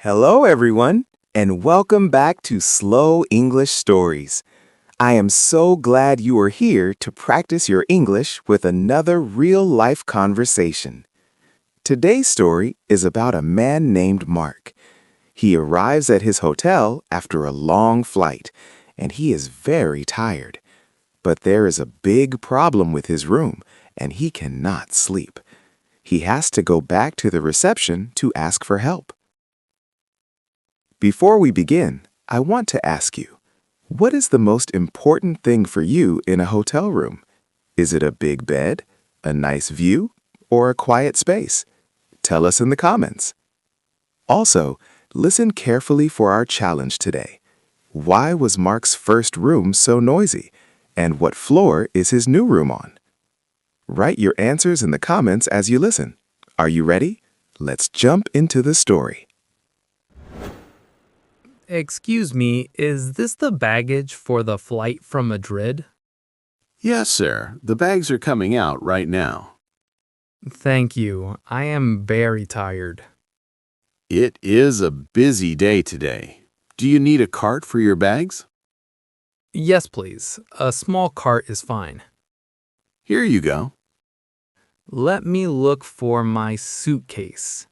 Hello, everyone, and welcome back to Slow English Stories. I am so glad you are here to practice your English with another real-life conversation. Today's story is about a man named Mark. He arrives at his hotel after a long flight, and he is very tired. But there is a big problem with his room, and he cannot sleep. He has to go back to the reception to ask for help. Before we begin, I want to ask you, what is the most important thing for you in a hotel room? Is it a big bed, a nice view, or a quiet space? Tell us in the comments. Also, listen carefully for our challenge today. Why was Mark's first room so noisy? And what floor is his new room on? Write your answers in the comments as you listen. Are you ready? Let's jump into the story. Excuse me, is this the baggage for the flight from Madrid? Yes, sir. The bags are coming out right now. Thank you. I am very tired. It is a busy day today. Do you need a cart for your bags? Yes, please. A small cart is fine. Here you go. Let me look for my suitcase.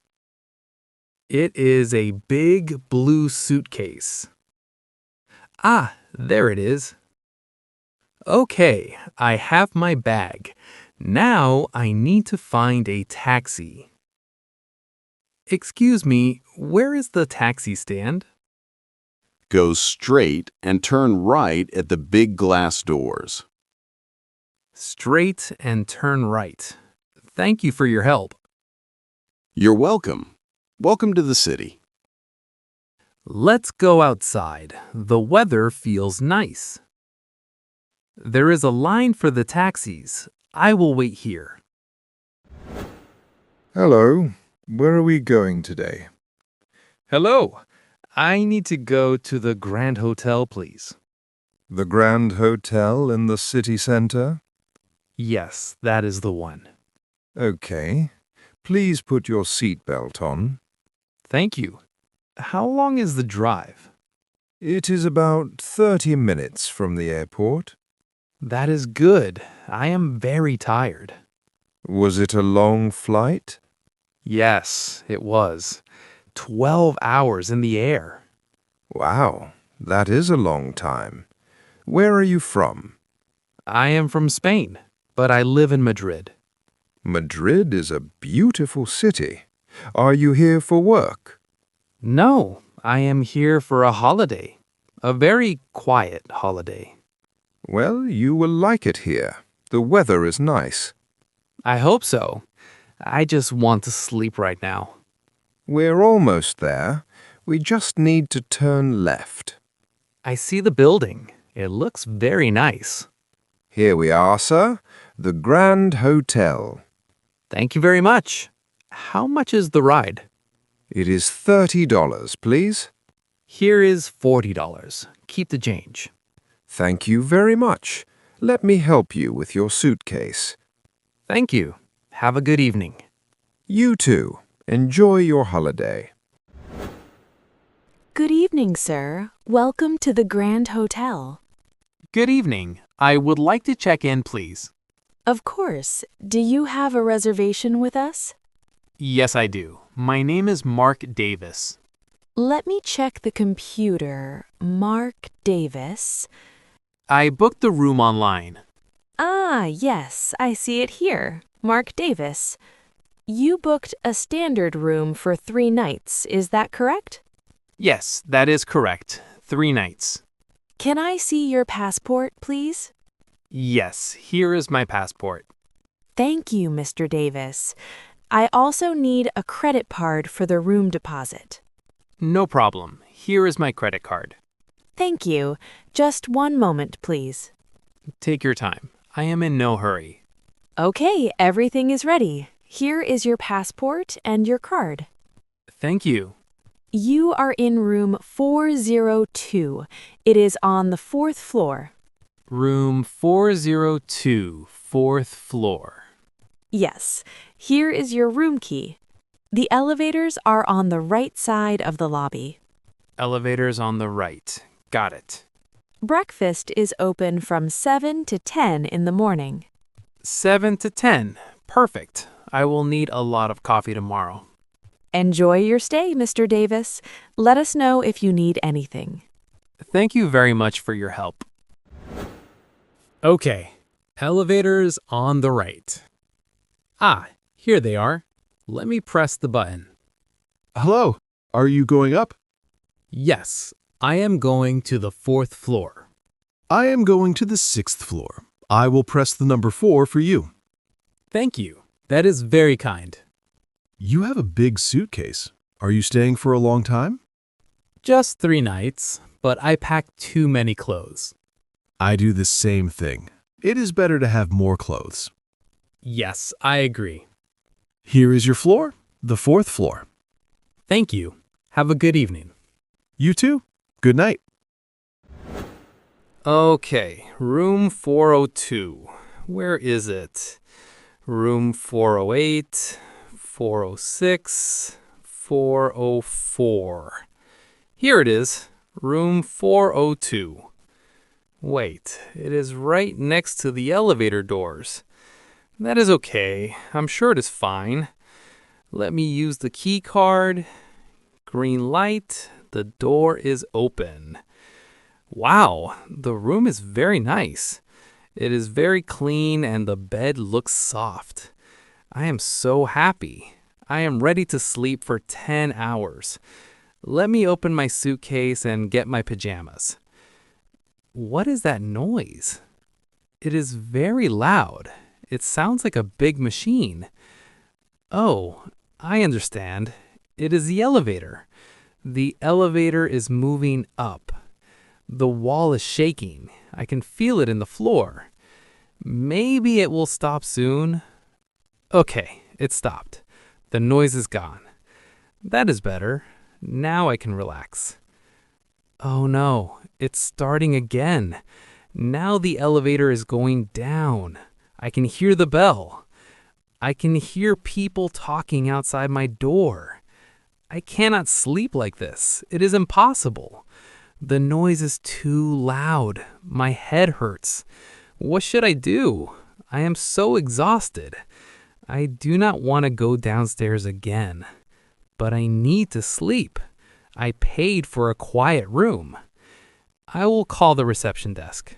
It is a big blue suitcase. Ah, there it is. Okay, I have my bag. Now I need to find a taxi. Excuse me, where is the taxi stand? Go straight and turn right at the big glass doors. Straight and turn right. Thank you for your help. You're welcome. Welcome to the city. Let's go outside. The weather feels nice. There is a line for the taxis. I will wait here. Hello, where are we going today? Hello. I need to go to the Grand Hotel, please. The Grand Hotel in the city center? Yes, that is the one. Okay. Please put your seatbelt on. Thank you. How long is the drive? It is about 30 minutes from the airport. That is good. I am very tired. Was it a long flight? Yes, it was. 12 hours in the air. Wow, that is a long time. Where are you from? I am from Spain, but I live in Madrid. Madrid is a beautiful city. Are you here for work? No, I am here for a holiday. A very quiet holiday. Well, you will like it here. The weather is nice. I hope so. I just want to sleep right now. We're almost there. We just need to turn left. I see the building. It looks very nice. Here we are, sir. The Grand Hotel. Thank you very much. How much is the ride? It is $30, please. Here is $40. Keep the change. Thank you very much. Let me help you with your suitcase. Thank you. Have a good evening. You too. Enjoy your holiday. Good evening, sir. Welcome to the Grand Hotel. Good evening. I would like to check in, please. Of course. Do you have a reservation with us? Yes, I do. My name is Mark Davis. Let me check the computer. Mark Davis. I booked the room online. Ah, yes, I see it here. Mark Davis. You booked a standard room for 3 nights, is that correct? Yes, that is correct. 3 nights. Can I see your passport, please? Yes, here is my passport. Thank you, Mr. Davis. I also need a credit card for the room deposit. No problem. Here is my credit card. Thank you. Just one moment, please. Take your time. I am in no hurry. Okay, everything is ready. Here is your passport and your card. Thank you. You are in room 402. It is on the 4th floor. Room 402, 4th floor. Yes, here is your room key. The elevators are on the right side of the lobby. Elevators on the right. Got it. Breakfast is open from 7 to 10 in the morning. 7 to 10. Perfect. I will need a lot of coffee tomorrow. Enjoy your stay, Mr. Davis. Let us know if you need anything. Thank you very much for your help. Okay, elevators on the right. Ah, here they are. Let me press the button. Hello, are you going up? Yes, I am going to the 4th floor. I am going to the 6th floor. I will press the number 4 for you. Thank you. That is very kind. You have a big suitcase. Are you staying for a long time? Just 3 nights, but I packed too many clothes. I do the same thing. It is better to have more clothes. Yes, I agree. Here is your floor, the 4th floor. Thank you. Have a good evening. You too. Good night. Okay, room 402. Where is it? Room 408, 406, 404. Here it is, room 402. Wait, it is right next to the elevator doors. That is okay. I'm sure it is fine. Let me use the key card. Green light. The door is open. Wow, the room is very nice. It is very clean and the bed looks soft. I am so happy. I am ready to sleep for 10 hours. Let me open my suitcase and get my pajamas. What is that noise? It is very loud. It sounds like a big machine. Oh, I understand. It is the elevator. The elevator is moving up. The wall is shaking. I can feel it in the floor. Maybe it will stop soon. Okay, it stopped. The noise is gone. That is better. Now I can relax. Oh no, it's starting again. Now the elevator is going down. I can hear the bell. I can hear people talking outside my door. I cannot sleep like this. It is impossible. The noise is too loud. My head hurts. What should I do? I am so exhausted. I do not want to go downstairs again. But I need to sleep. I paid for a quiet room. I will call the reception desk.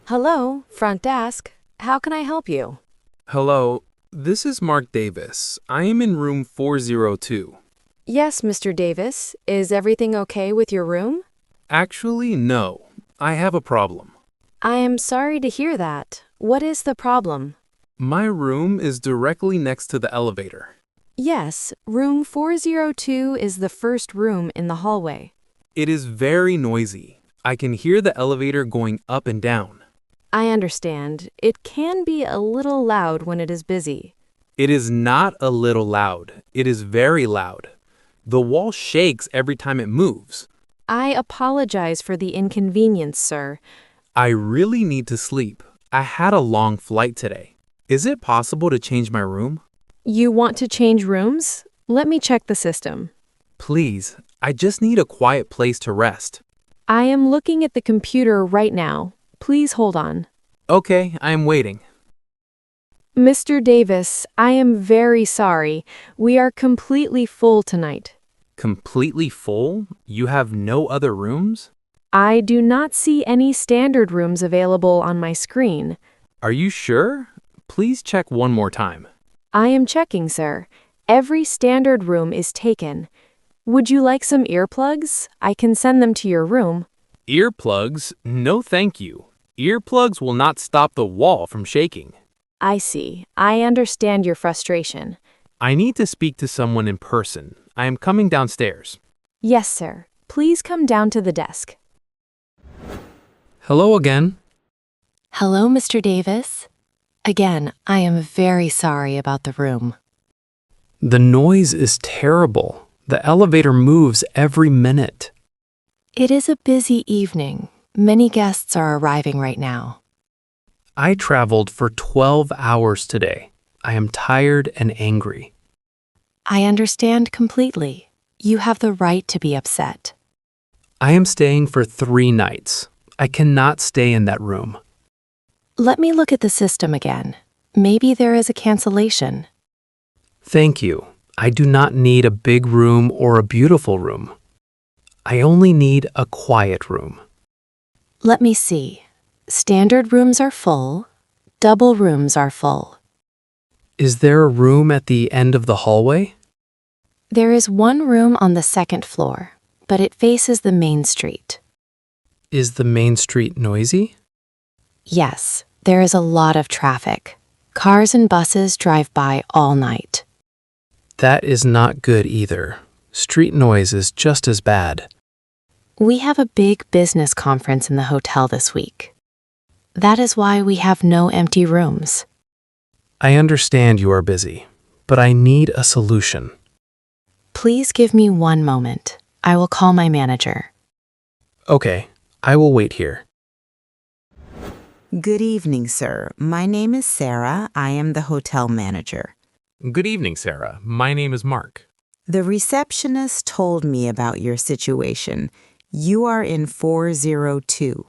Hello, front desk. How can I help you? Hello, this is Mark Davis. I am in room 402. Yes, Mr. Davis. Is everything okay with your room? Actually, no. I have a problem. I am sorry to hear that. What is the problem? My room is directly next to the elevator. Yes, room 402 is the first room in the hallway. It is very noisy. I can hear the elevator going up and down. I understand. It can be a little loud when it is busy. It is not a little loud. It is very loud. The wall shakes every time it moves. I apologize for the inconvenience, sir. I really need to sleep. I had a long flight today. Is it possible to change my room? You want to change rooms? Let me check the system. Please, I just need a quiet place to rest. I am looking at the computer right now. Please hold on. Okay, I am waiting. Mr. Davis, I am very sorry. We are completely full tonight. Completely full? You have no other rooms? I do not see any standard rooms available on my screen. Are you sure? Please check one more time. I am checking, sir. Every standard room is taken. Would you like some earplugs? I can send them to your room. Earplugs? No thank you. Earplugs will not stop the wall from shaking. I see. I understand your frustration. I need to speak to someone in person. I am coming downstairs. Yes, sir. Please come down to the desk. Hello again. Hello, Mr. Davis. Again, I am very sorry about the room. The noise is terrible. The elevator moves every minute. It is a busy evening. Many guests are arriving right now. I traveled for 12 hours today. I am tired and angry. I understand completely. You have the right to be upset. I am staying for 3 nights. I cannot stay in that room. Let me look at the system again. Maybe there is a cancellation. Thank you. I do not need a big room or a beautiful room. I only need a quiet room. Let me see. Standard rooms are full. Double rooms are full. Is there a room at the end of the hallway? There is one room on the second floor, but it faces the main street. Is the main street noisy? Yes, there is a lot of traffic. Cars and buses drive by all night. That is not good either. Street noise is just as bad. We have a big business conference in the hotel this week. That is why we have no empty rooms. I understand you are busy, but I need a solution. Please give me one moment. I will call my manager. Okay, I will wait here. Good evening, sir. My name is Sarah. I am the hotel manager. Good evening, Sarah. My name is Mark. The receptionist told me about your situation. You are in 402.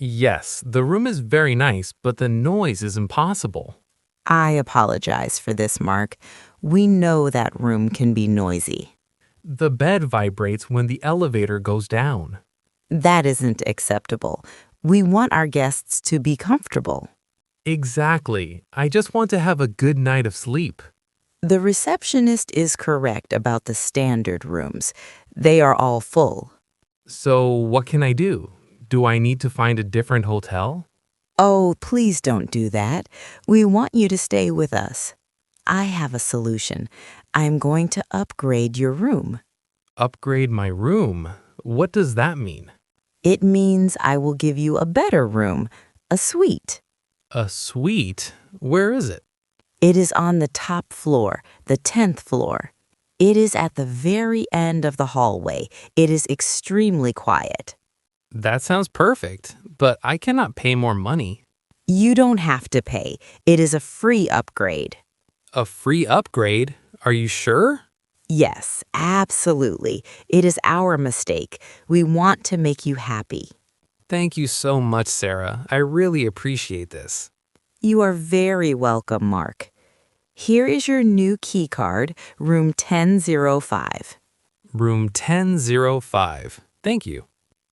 Yes, the room is very nice, but the noise is impossible. I apologize for this, Mark. We know that room can be noisy. The bed vibrates when the elevator goes down. That isn't acceptable. We want our guests to be comfortable. Exactly. I just want to have a good night of sleep. The receptionist is correct about the standard rooms. They are all full. So, what can I do? Do I need to find a different hotel? Oh, please don't do that. We want you to stay with us. I have a solution. I'm going to upgrade your room. Upgrade my room? What does that mean? It means I will give you a better room, a suite. A suite? Where is it? It is on the top floor, the 10th floor. It is at the very end of the hallway. It is extremely quiet. That sounds perfect, but I cannot pay more money. You don't have to pay. It is a free upgrade. A free upgrade? Are you sure? Yes, absolutely. It is our mistake. We want to make you happy. Thank you so much, Sarah. I really appreciate this. You are very welcome, Mark. Here is your new key card, room 1005. Room 1005. Thank you.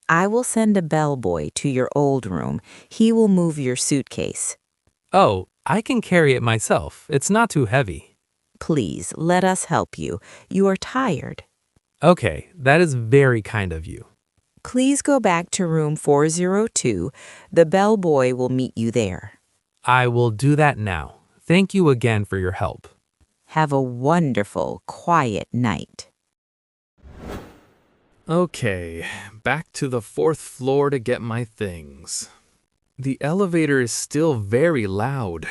I will send a bellboy to your old room. He will move your suitcase. Oh, I can carry it myself. It's not too heavy. Please, let us help you. You are tired. Okay, that is very kind of you. Please go back to room 402. The bellboy will meet you there. I will do that now. Thank you again for your help. Have a wonderful, quiet night. Okay, back to the 4th floor to get my things. The elevator is still very loud.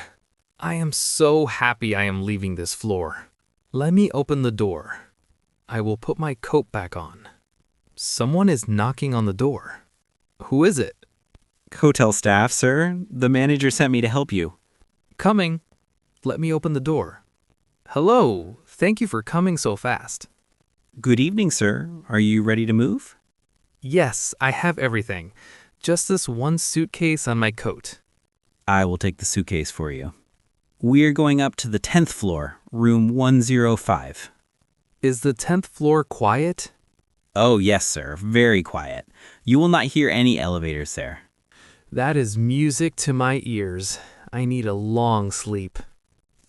I am so happy I am leaving this floor. Let me open the door. I will put my coat back on. Someone is knocking on the door. Who is it? Hotel staff, sir. The manager sent me to help you. Coming. Let me open the door. Hello. Thank you for coming so fast. Good evening, sir. Are you ready to move? Yes, I have everything. Just this one suitcase on my coat. I will take the suitcase for you. We're going up to the 10th floor, room 105. Is the 10th floor quiet? Oh, yes, sir. Very quiet. You will not hear any elevators there. That is music to my ears. I need a long sleep.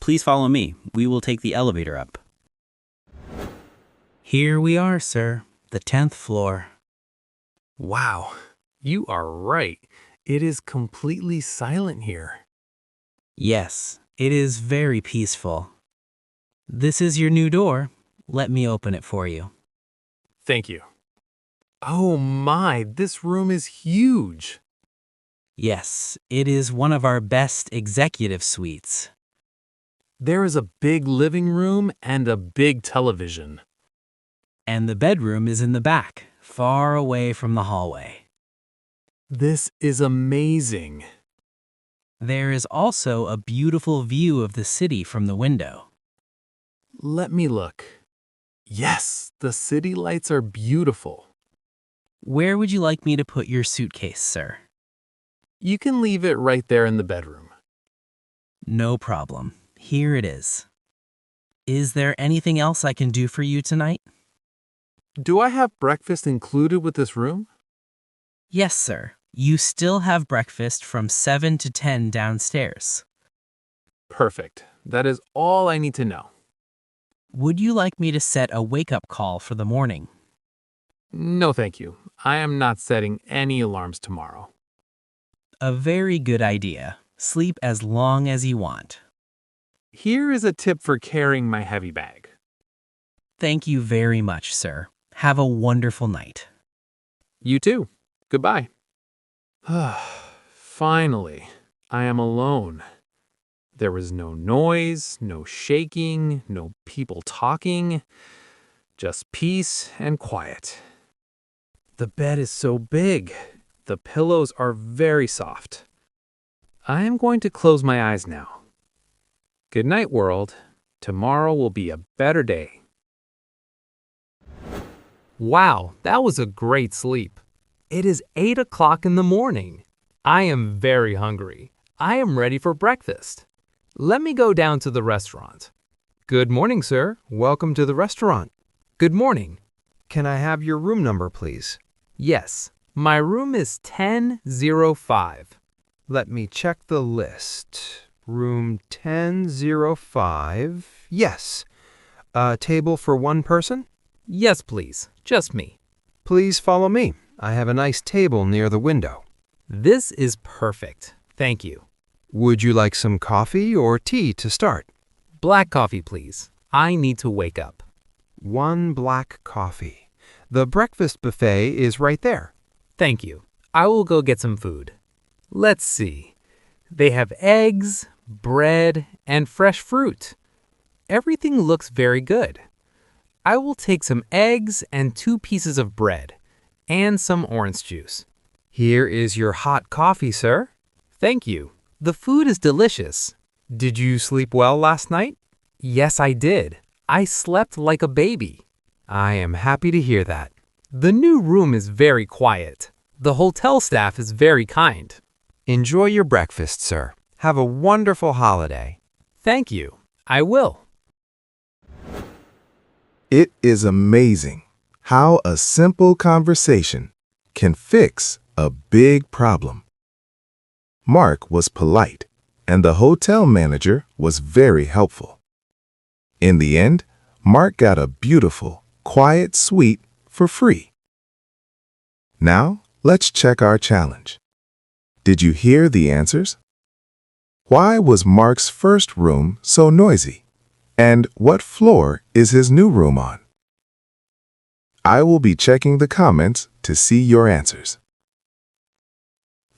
Please follow me. We will take the elevator up. Here we are, sir. The 10th floor. Wow, you are right. It is completely silent here. Yes, it is very peaceful. This is your new door. Let me open it for you. Thank you. Oh my, this room is huge. Yes, it is one of our best executive suites. There is a big living room and a big television. And the bedroom is in the back, far away from the hallway. This is amazing. There is also a beautiful view of the city from the window. Let me look. Yes, the city lights are beautiful. Where would you like me to put your suitcase, sir? You can leave it right there in the bedroom. No problem. Here it is. Is there anything else I can do for you tonight? Do I have breakfast included with this room? Yes, sir. You still have breakfast from 7 to 10 downstairs. Perfect. That is all I need to know. Would you like me to set a wake-up call for the morning? No, thank you. I am not setting any alarms tomorrow. A very good idea. Sleep as long as you want. Here is a tip for carrying my heavy bag. Thank you very much, sir. Have a wonderful night. You too. Goodbye. Finally, I am alone. There was no noise, no shaking, no people talking, just peace and quiet. The bed is so big. The pillows are very soft. I am going to close my eyes now. Good night, world. Tomorrow will be a better day. Wow, that was a great sleep. It is 8 o'clock in the morning. I am very hungry. I am ready for breakfast. Let me go down to the restaurant. Good morning, sir. Welcome to the restaurant. Good morning. Can I have your room number, please? Yes, my room is 1005. Let me check the list. Room 1005. Yes. A table for one person? Yes, please. Just me. Please follow me. I have a nice table near the window. This is perfect. Thank you. Would you like some coffee or tea to start? Black coffee, please. I need to wake up. One black coffee. The breakfast buffet is right there. Thank you. I will go get some food. Let's see. They have eggs, bread, and fresh fruit. Everything looks very good. I will take some eggs and 2 pieces of bread and some orange juice. Here is your hot coffee, sir. Thank you. The food is delicious. Did you sleep well last night? Yes, I did. I slept like a baby. I am happy to hear that. The new room is very quiet. The hotel staff is very kind. Enjoy your breakfast, sir. Have a wonderful holiday. Thank you. I will. It is amazing how a simple conversation can fix a big problem. Mark was polite, and the hotel manager was very helpful. In the end, Mark got a beautiful, quiet suite for free. Now, let's check our challenge. Did you hear the answers? Why was Mark's first room so noisy? And what floor is his new room on? I will be checking the comments to see your answers.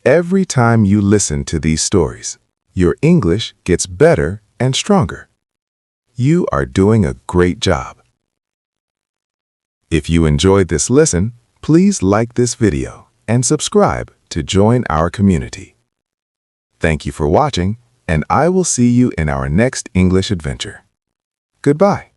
Every time you listen to these stories, your English gets better and stronger. You are doing a great job. If you enjoyed this lesson, please like this video and subscribe to join our community. Thank you for watching, and I will see you in our next English adventure. Goodbye.